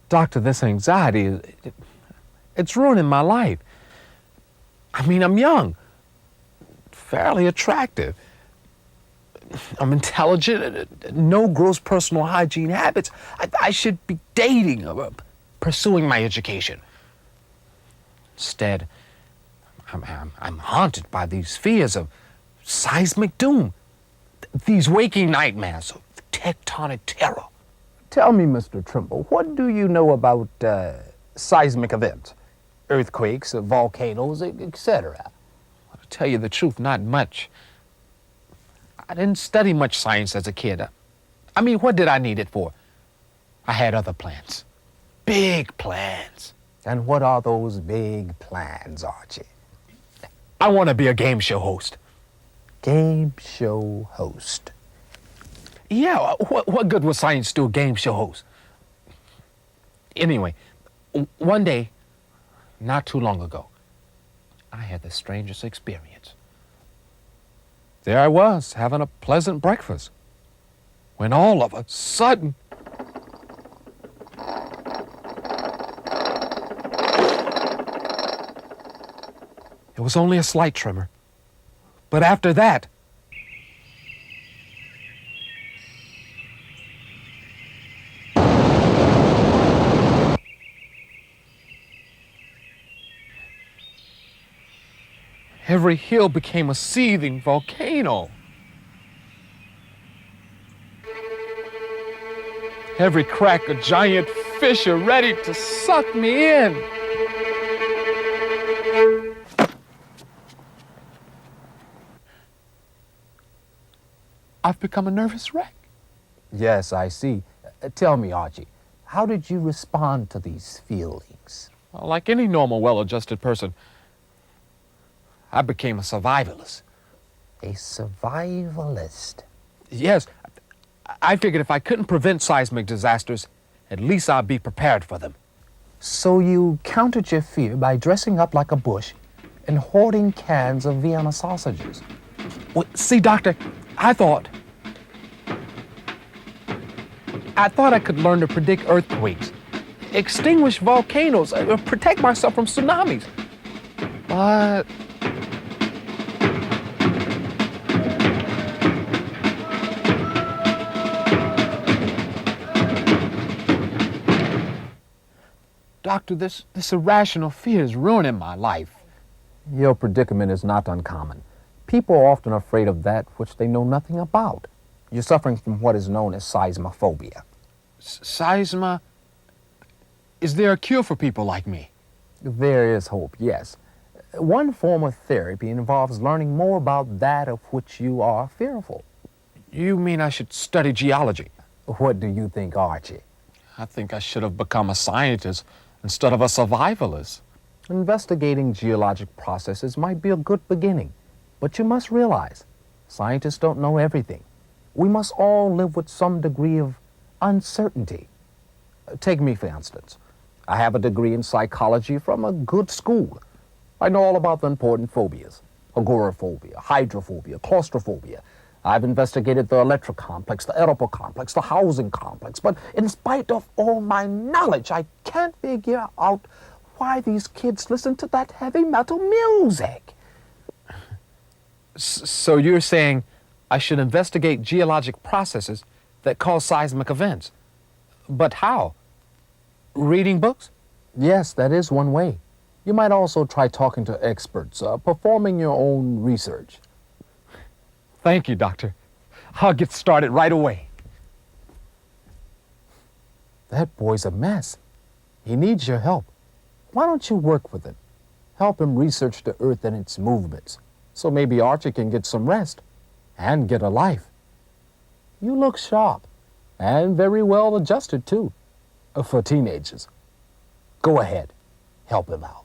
Doctor, this anxiety, it's ruining my life. I mean, I'm young, fairly attractive. I'm intelligent, no gross personal hygiene habits. I should be dating or pursuing my education. Instead, I'm haunted by these fears of seismic doom, these waking nightmares of tectonic terror. Tell me, Mr. Trimble, what do you know about seismic events? Earthquakes, volcanoes, etc. To tell you the truth, not much. I didn't study much science as a kid. I mean, what did I need it for? I had other plans. Big plans. And what are those big plans, Archie? I want to be a game show host. Game show host? Yeah, what good would science do a game show host? Anyway, one day, not too long ago, I had the strangest experience. There I was, having a pleasant breakfast, when all of a sudden, it was only a slight tremor. But after that, every hill became a seething volcano. Every crack a giant fissure ready to suck me in. I've become a nervous wreck. Yes, I see. Tell me, Archie, how did you respond to these feelings? Well, like any normal, well-adjusted person, I became a survivalist. A survivalist? Yes, I figured if I couldn't prevent seismic disasters, at least I'd be prepared for them. So you countered your fear by dressing up like a bush and hoarding cans of Vienna sausages. Well, see, Doctor, I thought I could learn to predict earthquakes, extinguish volcanoes, protect myself from tsunamis. But Doctor, this irrational fear is ruining my life. Your predicament is not uncommon. People are often afraid of that which they know nothing about. You're suffering from what is known as seismophobia. Seisma? Is there a cure for people like me? There is hope, yes. One form of therapy involves learning more about that of which you are fearful. You mean I should study geology? What do you think, Archie? I think I should have become a scientist instead of a survivalist. Investigating geologic processes might be a good beginning, but you must realize, scientists don't know everything. We must all live with some degree of uncertainty. Take me, for instance. I have a degree in psychology from a good school. I know all about the important phobias: agoraphobia, hydrophobia, claustrophobia. I've investigated the electric complex, the Oedipal complex, the housing complex, but in spite of all my knowledge, I can't figure out why these kids listen to that heavy metal music. So you're saying I should investigate geologic processes that cause seismic events. But how? Reading books? Yes, that is one way. You might also try talking to experts, performing your own research. Thank you, Doctor. I'll get started right away. That boy's a mess. He needs your help. Why don't you work with him? Help him research the Earth and its movements, so maybe Archie can get some rest and get a life. You look sharp and very well adjusted, too, for teenagers. Go ahead, help him out.